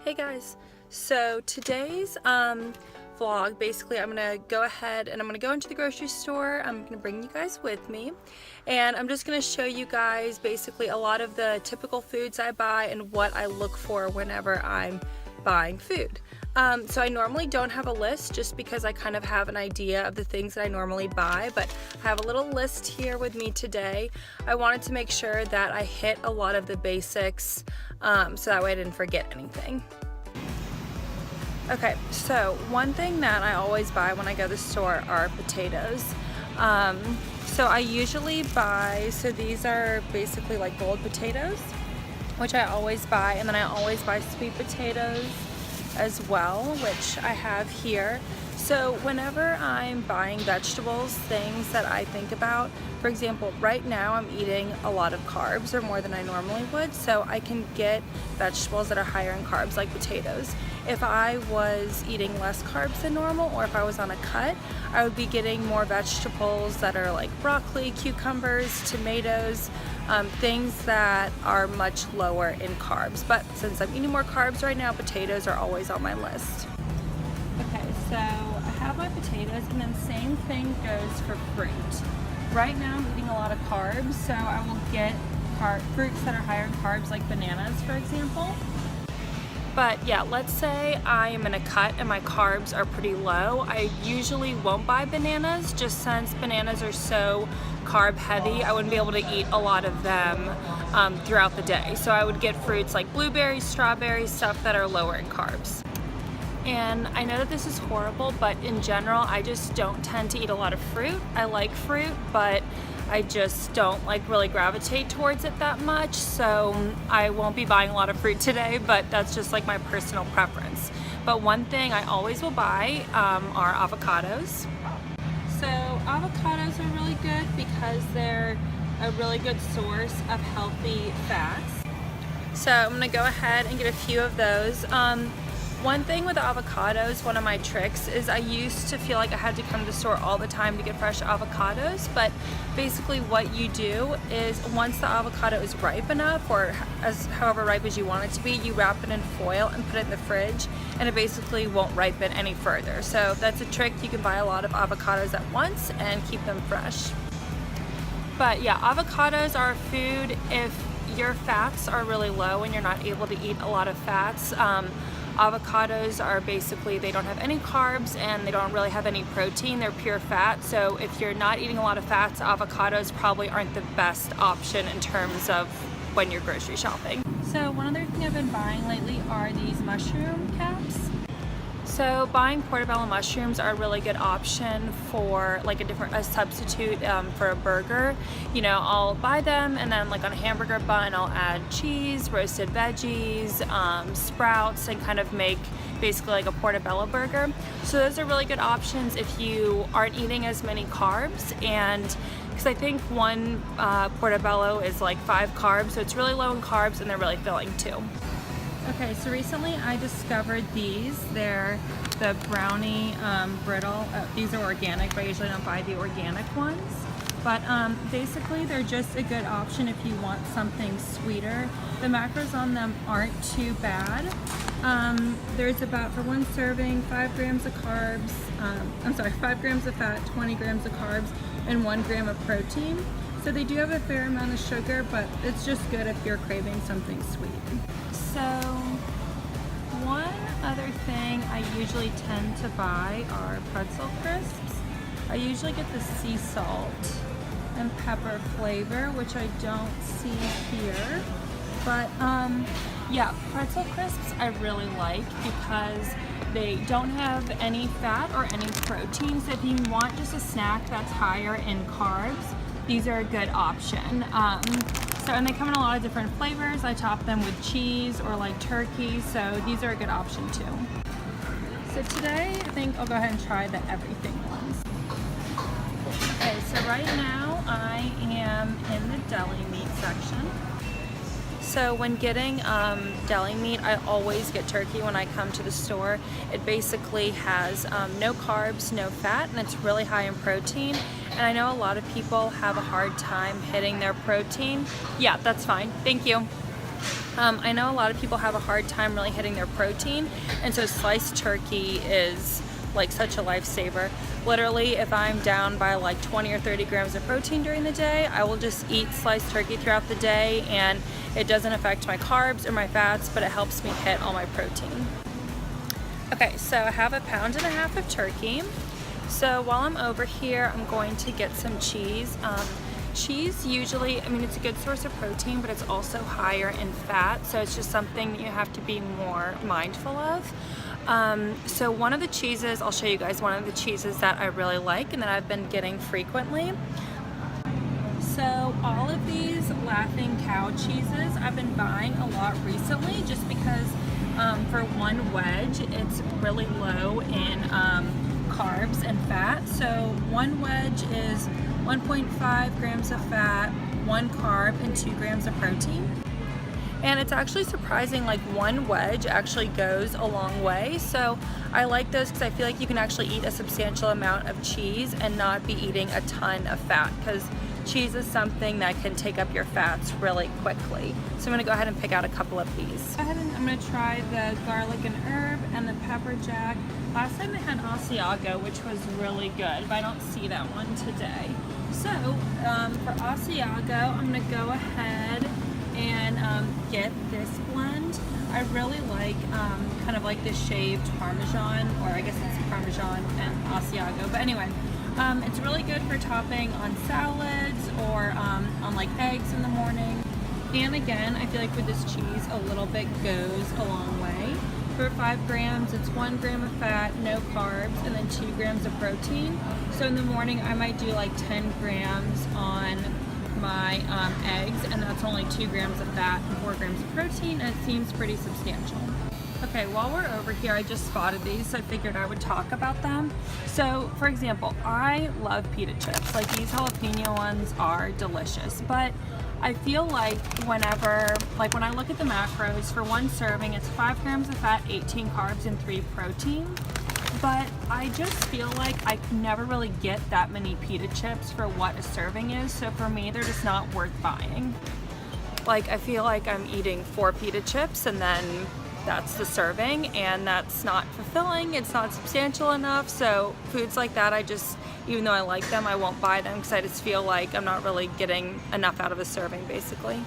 Hey guys, so today's vlog, basically I'm gonna go ahead and I'm gonna go into the grocery store. I'm gonna bring you guys with me, and I'm just gonna show you guys basically a lot of the typical foods I buy and what I look for whenever I'm buying food. So I normally don't have a list just because I kind of have an idea of the things that I normally buy, but I have a little list here with me today. I wanted to make sure that I hit a lot of the basics so that way I didn't forget anything. Okay, so one thing that I always buy when I go to the store are potatoes. So I usually buy, so these are basically like gold potatoes, which I always buy, and then I always buy sweet potatoes as well, which I have here. So whenever I'm buying vegetables, things that I think about, for example, right now I'm eating a lot of carbs, or more than I normally would, so I can get vegetables that are higher in carbs, like potatoes. If I was eating less carbs than normal, or if I was on a cut, I would be getting more vegetables that are like broccoli, cucumbers, tomatoes, things that are much lower in carbs. But since I'm eating more carbs right now, potatoes are always on my list. Okay, so I have my potatoes, and then same thing goes for fruit. Right now I'm eating a lot of carbs, so I will get fruits that are higher in carbs, like bananas, for example. But yeah, let's say I am in a cut and my carbs are pretty low. I usually won't buy bananas, just since bananas are so carb heavy. I wouldn't be able to eat a lot of them throughout the day. So I would get fruits like blueberries, strawberries, stuff that are lower in carbs. And I know that this is horrible, but in general, I just don't tend to eat a lot of fruit. I like fruit, but I just don't like really gravitate towards it that much, so I won't be buying a lot of fruit today, but that's just like my personal preference. But one thing I always will buy are avocados. So avocados are really good because they're a really good source of healthy fats. So I'm gonna go ahead and get a few of those. One thing with avocados, one of my tricks, is I used to feel like I had to come to the store all the time to get fresh avocados, but basically what you do is once the avocado is ripe enough, or however ripe as you want it to be, you wrap it in foil and put it in the fridge, and it basically won't ripen any further. So that's a trick. You can buy a lot of avocados at once and keep them fresh. But yeah, avocados are a food if your fats are really low and you're not able to eat a lot of fats. Avocados are basically, they don't have any carbs and they don't really have any protein. They're pure fat. So if you're not eating a lot of fats, avocados probably aren't the best option in terms of when you're grocery shopping. So one other thing I've been buying lately are these mushroom caps. So buying portobello mushrooms are a really good option for like a substitute for a burger. You know, I'll buy them, and then like on a hamburger bun I'll add cheese, roasted veggies, sprouts, and kind of make basically like a portobello burger. So those are really good options if you aren't eating as many carbs, and because I think one portobello is like 5 carbs, so it's really low in carbs and they're really filling too. Okay, so recently I discovered these. They're the brownie brittle. These are organic, but I usually don't buy the organic ones. But basically they're just a good option if you want something sweeter. The macros on them aren't too bad. There's about, for one serving, 5 grams of carbs, 5 grams of fat, 20 grams of carbs, and 1 gram of protein. So they do have a fair amount of sugar, but it's just good if you're craving something sweet. So one other thing I usually tend to buy are pretzel crisps. I usually get the sea salt and pepper flavor, which I don't see here. But yeah, pretzel crisps I really like because they don't have any fat or any protein. So if you want just a snack that's higher in carbs, these are a good option. And they come in a lot of different flavors. I top them with cheese or like turkey, so these are a good option too. So today I think I'll go ahead and try the everything ones. Okay, so right now I am in the deli meat section. So when getting deli meat, I always get turkey when I come to the store. It basically has no carbs, no fat, and it's really high in protein. And I know a lot of people have a hard time hitting their protein. Yeah, that's fine. Thank you. I know a lot of people have a hard time really hitting their protein, and so sliced turkey is like such a lifesaver. Literally, if I'm down by like 20 or 30 grams of protein during the day, I will just eat sliced turkey throughout the day, and it doesn't affect my carbs or my fats, but it helps me hit all my protein. Okay, so I have 1.5 pounds of turkey. So while I'm over here, I'm going to get some cheese. Cheese usually, I mean, it's a good source of protein, but it's also higher in fat, so it's just something that you have to be more mindful of. So one of the cheeses, I'll show you guys one of the cheeses that I really like and that I've been getting frequently. So all of these Laughing Cow cheeses I've been buying a lot recently, just because for one wedge, it's really low in carbs and fat. So one wedge is 1.5 grams of fat, 1 carb, and 2 grams of protein. And it's actually surprising, like one wedge actually goes a long way. So I like those because I feel like you can actually eat a substantial amount of cheese and not be eating a ton of fat, because cheese is something that can take up your fats really quickly. So I'm gonna go ahead and pick out a couple of these. Go ahead and I'm gonna try the garlic and herb and the pepper jack. Last time they had Asiago, which was really good, but I don't see that one today. So for Asiago, I'm gonna go ahead and get this blend. I really like kind of like the shaved Parmesan, or I guess it's Parmesan and Asiago, but anyway, it's really good for topping on salads or on like eggs in the morning. And again, I feel like with this cheese, a little bit goes a long way. For 5 grams, it's 1 gram of fat, no carbs, and then 2 grams of protein. So in the morning, I might do like 10 grams on my eggs, and that's only 2 grams of fat and 4 grams of protein, and it seems pretty substantial. Okay, while we're over here, I just spotted these, so I figured I would talk about them. So, for example, I love pita chips. Like, these jalapeno ones are delicious, but I feel like whenever, like when I look at the macros, for one serving, it's 5 grams of fat, 18 carbs, and 3 protein. But I just feel like I never really get that many pita chips for what a serving is, so for me, they're just not worth buying. Like, I feel like I'm eating 4 pita chips and then that's the serving, and that's not fulfilling, it's not substantial enough. So foods like that, I just, even though I like them, I won't buy them because I just feel like I'm not really getting enough out of a serving, basically.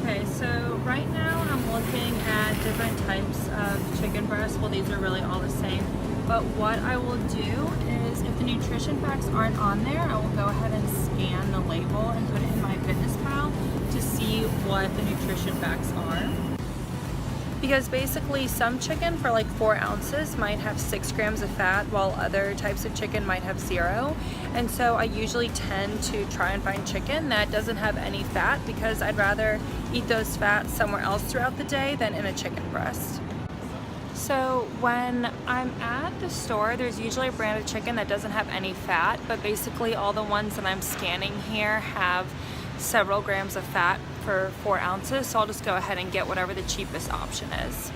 Okay, so right now I'm looking at different types of chicken breasts. Well, these are really all the same, but what I will do is, if the nutrition facts aren't on there, I will go ahead and scan the label and put it in MyFitnessPal to see what the nutrition facts are. Because basically some chicken for like 4 ounces might have 6 grams of fat, while other types of chicken might have 0. And so I usually tend to try and find chicken that doesn't have any fat, because I'd rather eat those fats somewhere else throughout the day than in a chicken breast. So when I'm at the store, there's usually a brand of chicken that doesn't have any fat, but basically all the ones that I'm scanning here have several grams of fat for 4 ounces, so I'll just go ahead and get whatever the cheapest option is.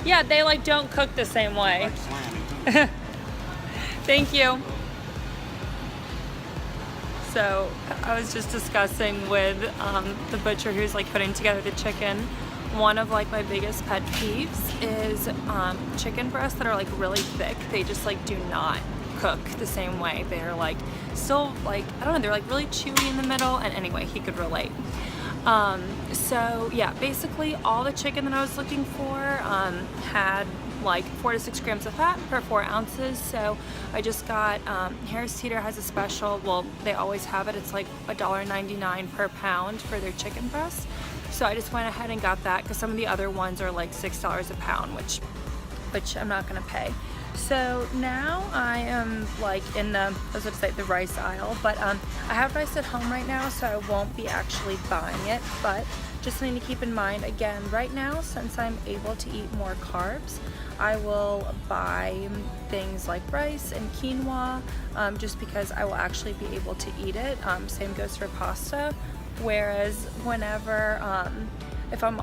Yeah, they like don't cook the same way. Thank you. So I was just discussing with the butcher who's like putting together the chicken. One of like my biggest pet peeves is chicken breasts that are like really thick. They just like do not cook the same way. They're like still like, I don't know, they're like really chewy in the middle, and anyway, he could relate. So yeah, basically all the chicken that I was looking for had like 4 to 6 grams of fat per 4 ounces. So I just got, Harris Teeter has a special, well, they always have it, it's like $1.99 per pound for their chicken breasts. So I just went ahead and got that, because some of the other ones are like $6 a pound, which I'm not gonna pay. So now I am like in the, I was going to say the rice aisle, but I have rice at home right now, so I won't be actually buying it, but just something to keep in mind. Again, right now, since I'm able to eat more carbs, I will buy things like rice and quinoa, just because I will actually be able to eat it. Same goes for pasta, whereas whenever if I'm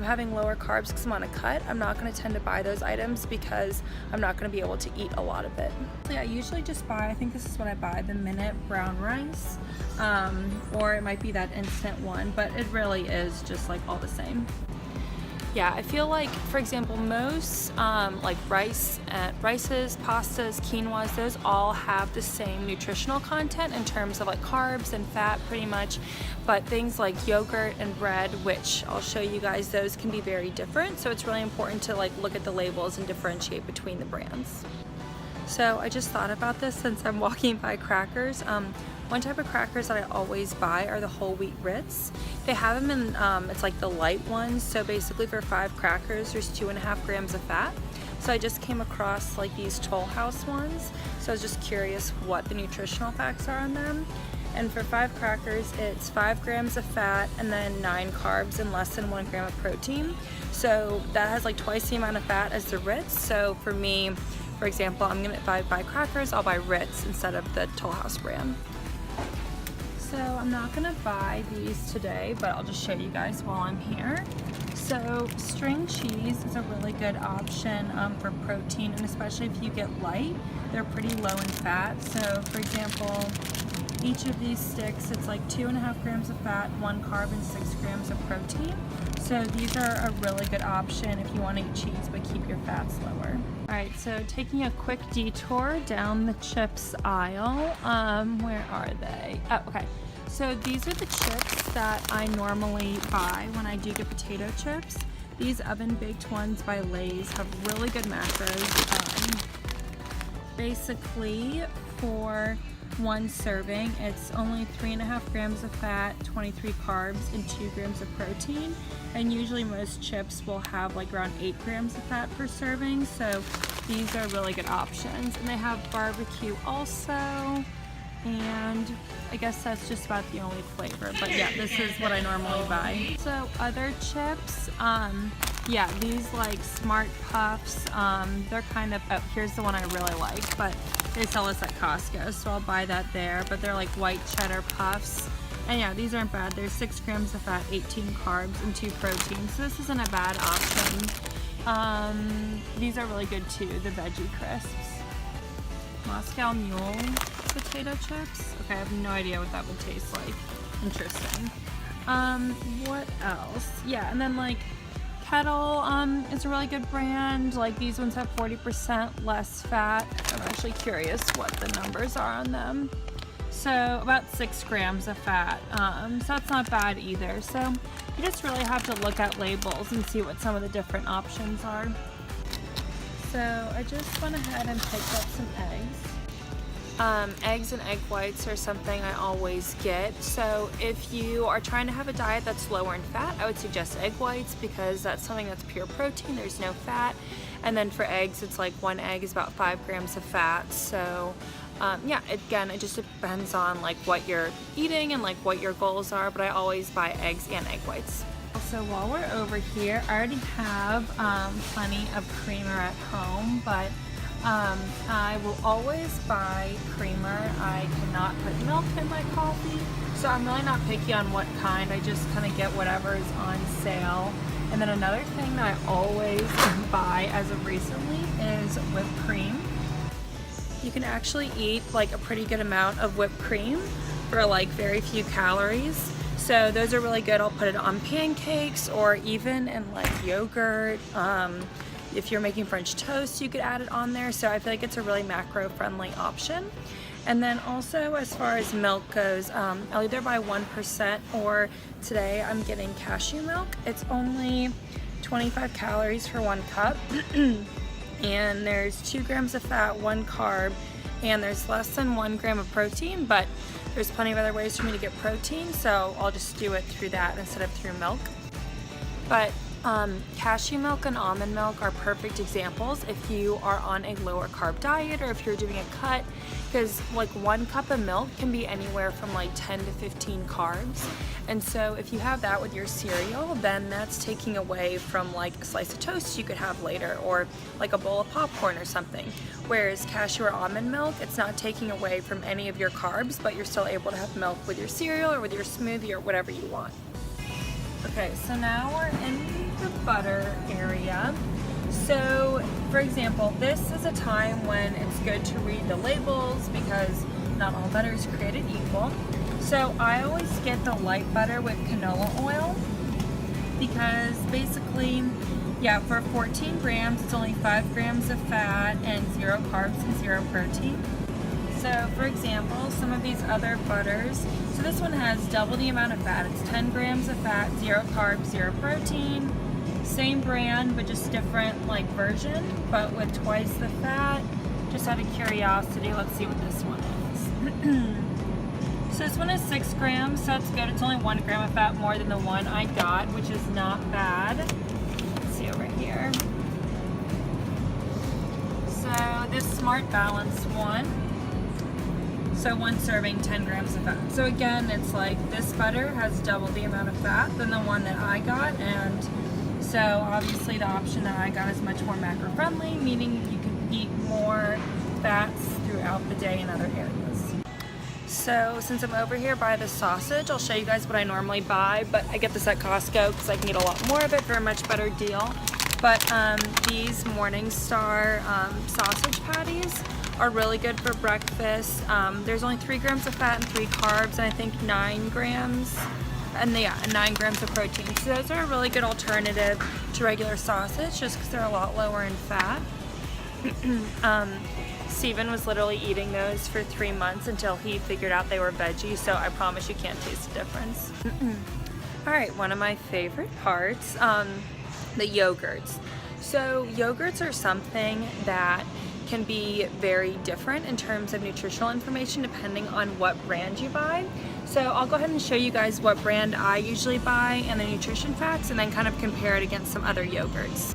having lower carbs because I'm on a cut, I'm not going to tend to buy those items because I'm not going to be able to eat a lot of it. So yeah, I usually just buy, I think this is what I buy, the minute brown rice, or it might be that instant one, but it really is just like all the same. Yeah, I feel like, for example, most like rices, pastas, quinoas, those all have the same nutritional content in terms of like carbs and fat pretty much, but things like yogurt and bread, which I'll show you guys, those can be very different. So it's really important to like look at the labels and differentiate between the brands. So I just thought about this since I'm walking by crackers. One type of crackers that I always buy are the whole wheat Ritz. They have them in, it's like the light ones. So basically for 5 crackers, there's 2.5 grams of fat. So I just came across like these Toll House ones. So I was just curious what the nutritional facts are on them. And for 5 crackers, it's 5 grams of fat and then 9 carbs and less than 1 gram of protein. So that has like twice the amount of fat as the Ritz. So for me, for example, if I buy crackers, I'll buy Ritz instead of the Toll House brand. So I'm not gonna buy these today, but I'll just show you guys while I'm here. So string cheese is a really good option for protein, and especially if you get light, they're pretty low in fat. So for example, each of these sticks, it's like 2.5 grams of fat, 1 carb, and 6 grams of protein. So these are a really good option if you want to eat cheese but keep your fats lower. Alright, so taking a quick detour down the chips aisle. Where are they? Oh, okay. So these are the chips that I normally buy when I do get potato chips. These oven baked ones by Lay's have really good macros. Basically, for 1 serving, it's only 3.5 grams of fat, 23 carbs, and 2 grams of protein. And usually most chips will have like around 8 grams of fat per serving, so these are really good options. And they have barbecue also, and I guess that's just about the only flavor, but yeah, this is what I normally buy. So other chips, yeah, these like Smart Puffs, they're kind of, oh, here's the one I really like, but they sell this at Costco, so I'll buy that there, but they're like white cheddar puffs. And yeah, these aren't bad. There's 6 grams of fat, 18 carbs, and 2 proteins, so this isn't a bad option. These are really good too, the veggie crisps. Moscow Mule potato chips. Okay, I have no idea what that would taste like. Interesting. What else? Yeah, and then like Kettle is a really good brand. Like these ones have 40% less fat. I'm actually curious what the numbers are on them. So about 6 grams of fat. So that's not bad either. So you just really have to look at labels and see what some of the different options are. So I just went ahead and picked up some eggs. Eggs and egg whites are something I always get. So if you are trying to have a diet that's lower in fat, I would suggest egg whites because that's something that's pure protein, there's no fat. And then for eggs, it's like 1 egg is about 5 grams of fat. So yeah, again, it just depends on like what you're eating and like what your goals are, but I always buy eggs and egg whites. So while we're over here, I already have plenty of creamer at home, but I will always buy creamer. I cannot put milk in my coffee, so I'm really not picky on what kind. I just kind of get whatever is on sale. And then another thing that I always buy as of recently is whipped cream. You can actually eat like a pretty good amount of whipped cream for like very few calories. So those are really good. I'll put it on pancakes or even in like yogurt. If you're making French toast, you could add it on there. So I feel like it's a really macro-friendly option. And then also as far as milk goes, I'll either buy 1% or today I'm getting cashew milk. It's only 25 calories for 1 cup. And there's 2 grams of fat, 1 carb, and there's less than 1 gram of protein, but there's plenty of other ways for me to get protein, so I'll just do it through that instead of through milk. But cashew milk and almond milk are perfect examples if you are on a lower carb diet or if you're doing a cut, because like 1 cup of milk can be anywhere from like 10 to 15 carbs. And so if you have that with your cereal, then that's taking away from like a slice of toast you could have later or like a bowl of popcorn or something. Whereas cashew or almond milk, it's not taking away from any of your carbs, but you're still able to have milk with your cereal or with your smoothie or whatever you want. Okay, so now we're in the butter area. So, for example, this is a time when it's good to read the labels because not all butter is created equal. So I always get the light butter with canola oil because basically, yeah, for 14 grams, it's only 5 grams of fat and 0 carbs and 0 protein. So, for example, some of these other butters, so this one has double the amount of fat. It's 10 grams of fat, 0 carbs, 0 protein. Same brand, but just different like version, but with twice the fat. Just out of curiosity, let's see what this one is. So this one is 6 grams, so that's good. It's only 1 gram of fat more than the one I got, which is not bad. Let's see over here. So this Smart Balance one. So 1 serving, 10 grams of fat. So again, it's like this butter has double the amount of fat than the one that I got, and so obviously the option that I got is much more macro friendly, meaning you can eat more fats throughout the day in other areas. So since I'm over here by the sausage, I'll show you guys what I normally buy, but I get this at Costco because I can get a lot more of it for a much better deal. But these Morningstar sausage patties are really good for breakfast. There's only 3 grams of fat and 3 carbs, and I think 9 grams, and 9 grams of protein. So those are a really good alternative to regular sausage just because they're a lot lower in fat. Steven was literally eating those for 3 months until he figured out they were veggie, so I promise you can't taste the difference. Alright, one of my favorite parts, the yogurts. So yogurts are something that can be very different in terms of nutritional information depending on what brand you buy. So I'll go ahead and show you guys what brand I usually buy and the nutrition facts, and then kind of compare it against some other yogurts.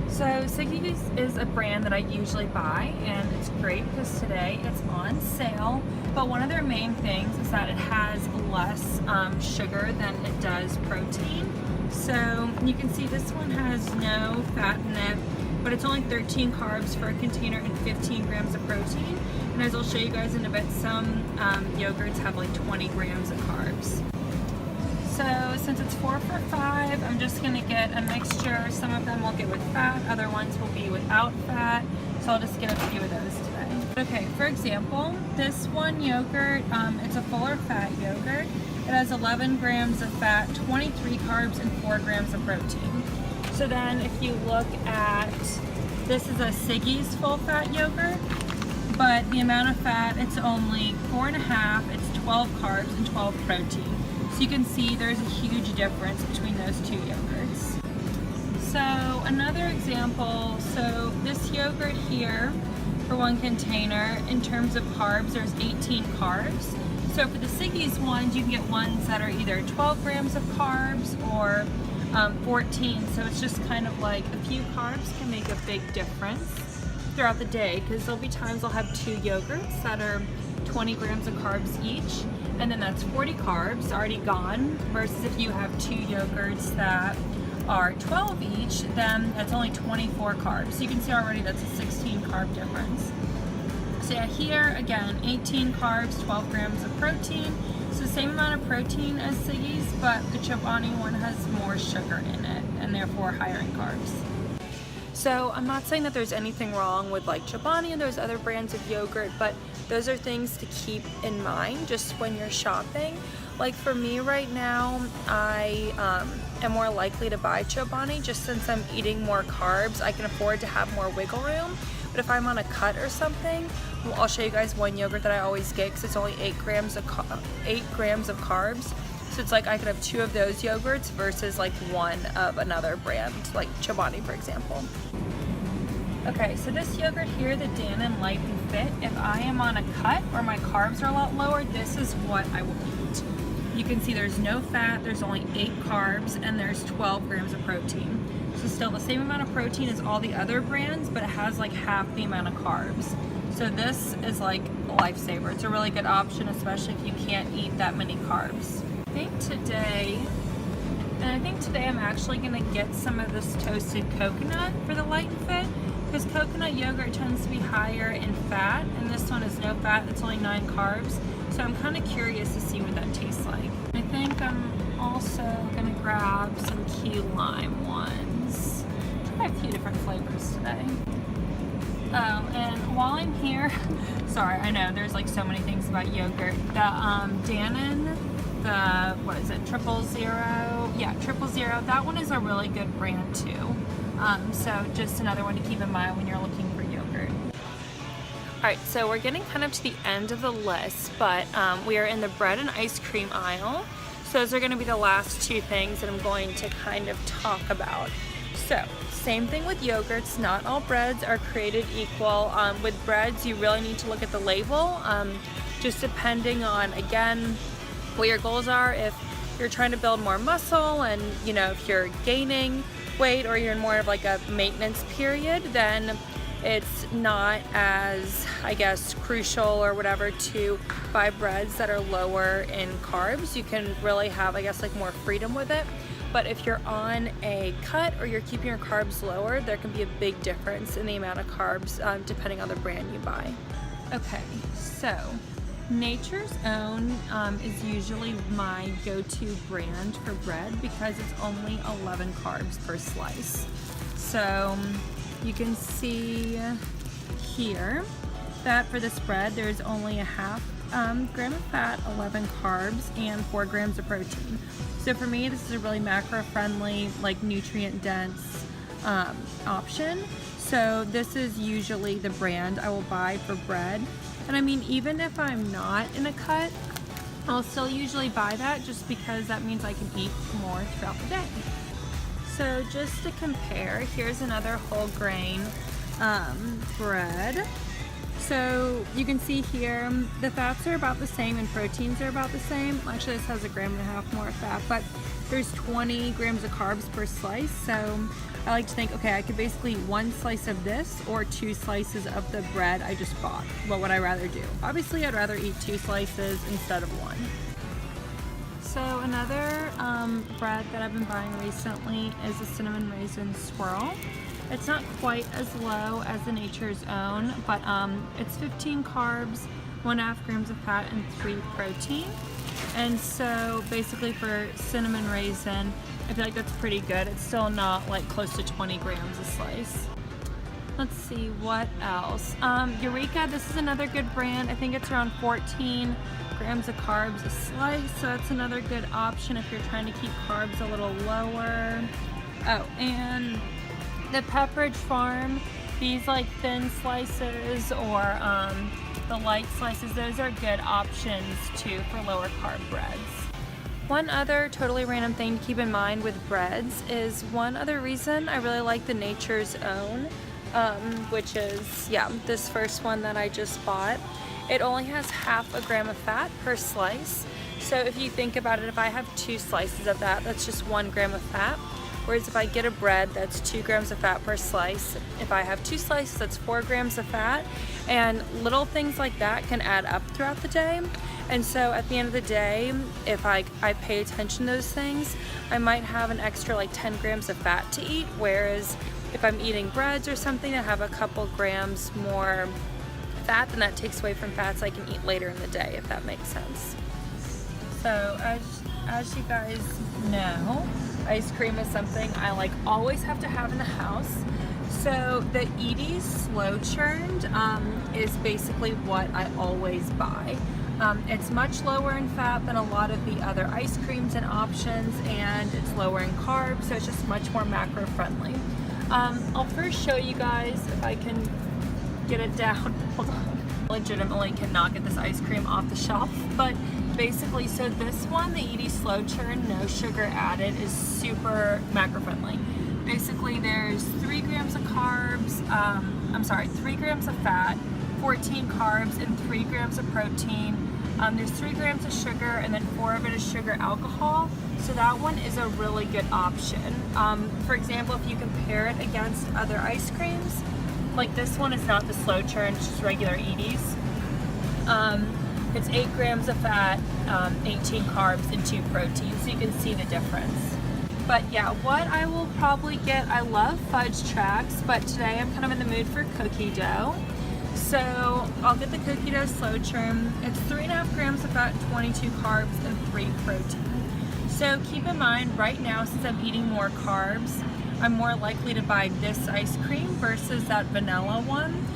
So Siggi's is a brand that I usually buy, and it's great because today it's on sale. But one of their main things is that it has less sugar than it does protein. So you can see this one has no fat in it, but it's only 13 carbs for a container and 15 grams of protein. And as I'll show you guys in a bit, some yogurts have like 20 grams of carbs. So since it's 4 for $5, I'm just gonna get a mixture. Some of them will get with fat, other ones will be without fat. So I'll just get a few of those today. Okay, for example, this one yogurt, it's a fuller fat yogurt. It has 11 grams of fat, 23 carbs, and 4 grams of protein. So then if you look at, this is a Siggi's full fat yogurt, but the amount of fat, it's only 4.5, it's 12 carbs and 12 protein. So you can see there's a huge difference between those two yogurts. So another example, so this yogurt here, for 1 container, in terms of carbs, there's 18 carbs. So for the Siggi's ones, you can get ones that are either 12 grams of carbs or 14, so it's just kind of like a few carbs can make a big difference throughout the day, because there'll be times I'll have 2 yogurts that are 20 grams of carbs each, and then that's 40 carbs already gone, versus if you have 2 yogurts that are 12 each, then that's only 24 carbs. So you can see already that's a 16 carb difference. So yeah, here again, 18 carbs, 12 grams of protein. So the same amount of protein as Siggi's, but the Chobani one has more sugar in it and therefore higher in carbs. So I'm not saying that there's anything wrong with like Chobani and those other brands of yogurt, but those are things to keep in mind just when you're shopping. Like for me right now, I am more likely to buy Chobani just since I'm eating more carbs. I can afford to have more wiggle room. But if I'm on a cut or something, I'll show you guys one yogurt that I always get because it's only 8 grams of carbs. So it's like I could have 2 of those yogurts versus like 1 of another brand, like Chobani for example. Okay, so this yogurt here, the Dannon Light and Fit, if I am on a cut or my carbs are a lot lower, this is what I will eat. You can see there's no fat, there's only 8 carbs, and there's 12 grams of protein. So still the same amount of protein as all the other brands, but it has like half the amount of carbs. So this is like a lifesaver. It's a really good option, especially if you can't eat that many carbs. I think today I'm actually gonna get some of this toasted coconut for the Light and Fit, because coconut yogurt tends to be higher in fat, and this one is no fat, it's only 9 carbs. So I'm kind of curious to see what that tastes like. I think I'm also grab some key lime ones. Try a few different flavors today. Oh, and while I'm here, sorry, I know there's like so many things about yogurt. The Dannon, the, what is it, 000? Yeah, 000. That one is a really good brand too. So just another one to keep in mind when you're looking for yogurt. Alright, so we're getting kind of to the end of the list, but we are in the bread and ice cream aisle. So those are going to be the last two things that I'm going to kind of talk about. So, same thing with yogurts. Not all breads are created equal. With breads, you really need to look at the label, just depending on, again, what your goals are. If you're trying to build more muscle and, you know, if you're gaining weight or you're in more of like a maintenance period, then it's not as, I guess, crucial or whatever to buy breads that are lower in carbs. You can really have, I guess, like more freedom with it. But if you're on a cut or you're keeping your carbs lower, there can be a big difference in the amount of carbs depending on the brand you buy. Okay, so Nature's Own is usually my go-to brand for bread because it's only 11 carbs per slice. So you can see here that for this bread there's only a half gram of fat, 11 carbs, and 4 grams of protein. So for me, this is a really macro-friendly, like nutrient-dense option. So this is usually the brand I will buy for bread. And I mean, even if I'm not in a cut, I'll still usually buy that just because that means I can eat more throughout the day. So just to compare, here's another whole grain bread. So you can see here, the fats are about the same and proteins are about the same. Actually, this has 1.5 grams more fat, but there's 20 grams of carbs per slice. So I like to think, okay, I could basically eat 1 slice of this or 2 slices of the bread I just bought. What would I rather do? Obviously, I'd rather eat 2 slices instead of 1. So another bread that I've been buying recently is a cinnamon raisin swirl. It's not quite as low as the Nature's Own, but it's 15 carbs, 1.5 grams of fat, and 3 protein. And so basically for cinnamon raisin, I feel like that's pretty good. It's still not like close to 20 grams a slice. Let's see what else. Eureka, this is another good brand. I think it's around 14 grams of carbs a slice, so that's another good option if you're trying to keep carbs a little lower. Oh, and the Pepperidge Farm, these like thin slices or the light slices, those are good options too for lower carb breads. One other totally random thing to keep in mind with breads is one other reason I really like the Nature's Own, which is, yeah, this first one that I just bought. It only has 0.5 gram of fat per slice. So if you think about it, if I have 2 slices of that, that's just 1 gram of fat. Whereas if I get a bread, that's 2 grams of fat per slice. If I have 2 slices, that's 4 grams of fat. And little things like that can add up throughout the day. And so at the end of the day, if I pay attention to those things, I might have an extra like 10 grams of fat to eat. Whereas if I'm eating breads or something that have a couple grams more fat, then that takes away from fats I can eat later in the day, if that makes sense. So as you guys know, ice cream is something I like always have to have in the house. So the Edie's slow churned is basically what I always buy. It's much lower in fat than a lot of the other ice creams and options, and it's lower in carbs, so it's just much more macro friendly. I'll first show you guys if I can get it down. Hold on. Legitimately cannot get this ice cream off the shelf, but basically, so this one, the Edie Slow Churn, no sugar added, is super macro friendly. Basically, there's 3 grams of carbs, 3 grams of fat, 14 carbs, and 3 grams of protein. There's 3 grams of sugar, and then 4 of it is sugar alcohol. So that one is a really good option. For example, if you compare it against other ice creams, like this one is not the slow churn, it's just regular Edie's. It's 8 grams of fat, 18 carbs, and 2 proteins, so you can see the difference. But yeah, what I will probably get, I love fudge tracks, but today I'm kind of in the mood for cookie dough. So I'll get the cookie dough slow churn. It's 3.5 grams of fat, 22 carbs, and 3 protein. So keep in mind, right now, since I'm eating more carbs, I'm more likely to buy this ice cream versus that vanilla one.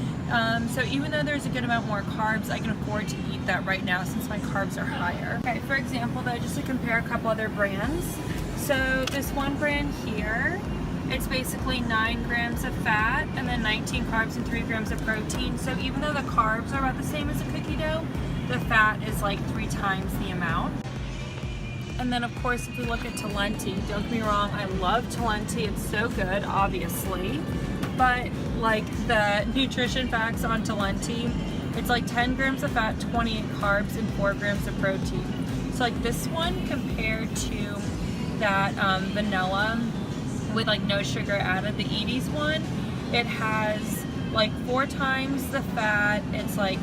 So even though there's a good amount more carbs, I can afford to eat that right now since my carbs are higher. Okay, for example though, just to compare a couple other brands. So this one brand here, it's basically 9 grams of fat and then 19 carbs and 3 grams of protein. So even though the carbs are about the same as a cookie dough, the fat is like 3 times the amount. And then of course, if we look at Talenti, don't get me wrong, I love Talenti, it's so good, obviously. But like the nutrition facts on Talenti, it's like 10 grams of fat, 28 carbs, and 4 grams of protein. So like this one compared to that vanilla with like no sugar added, the Edie's one, it has like 4 times the fat, it's like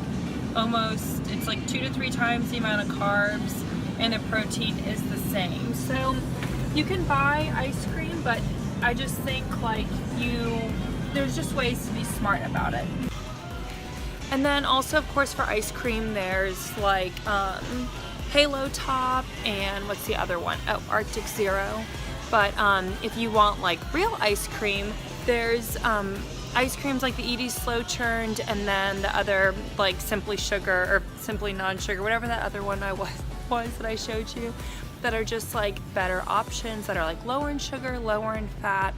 2 to 3 times the amount of carbs, and the protein is the same. So you can buy ice cream, but I just think like there's just ways to be smart about it. And then also of course for ice cream there's like Halo Top and what's the other one? Oh, Arctic Zero. But if you want like real ice cream, there's ice creams like the Edie's Slow Churned, and then the other like Simply Sugar or Simply Non-Sugar, whatever that other one was that I showed you, that are just like better options that are like lower in sugar, lower in fat,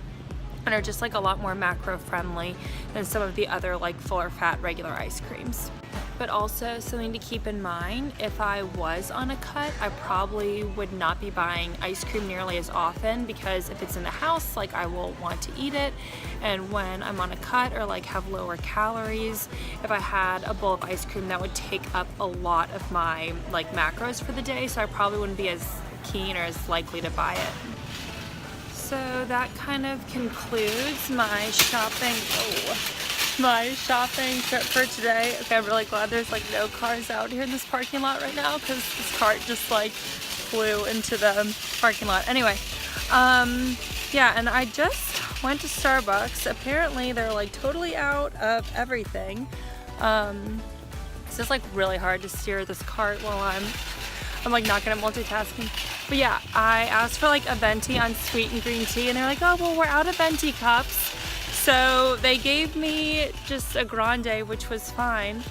and are just like a lot more macro friendly than some of the other like fuller fat regular ice creams. But also something to keep in mind, if I was on a cut, I probably would not be buying ice cream nearly as often, because if it's in the house, like I will want to eat it. And when I'm on a cut or like have lower calories, if I had a bowl of ice cream, that would take up a lot of my like macros for the day. So I probably wouldn't be as keen or as likely to buy it. So that kind of concludes my shopping trip for today. Okay, I'm really glad there's like no cars out here in this parking lot right now, because this cart just like flew into the parking lot. Anyway, yeah, and I just went to Starbucks. Apparently they're like totally out of everything. It's just like really hard to steer this cart while I'm like not good at multitasking. But yeah, I asked for like a venti unsweetened green tea, and they're like, oh well, we're out of venti cups. So they gave me just a grande, which was fine,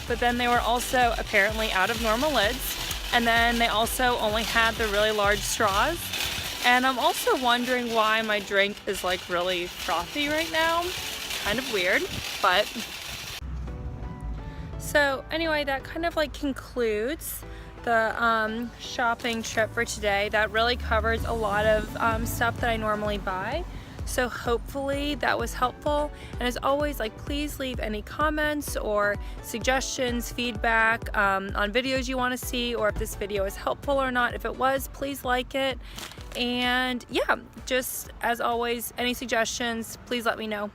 but then they were also apparently out of normal lids, and then they also only had the really large straws. And I'm also wondering why my drink is like really frothy right now. Kind of weird, but. So anyway, that kind of like concludes the shopping trip for today. That really covers a lot of stuff that I normally buy. So hopefully that was helpful, and as always, like, please leave any comments or suggestions, feedback on videos you want to see, or if this video is helpful or not. If it was, please like it, and yeah, just as always, any suggestions, please let me know.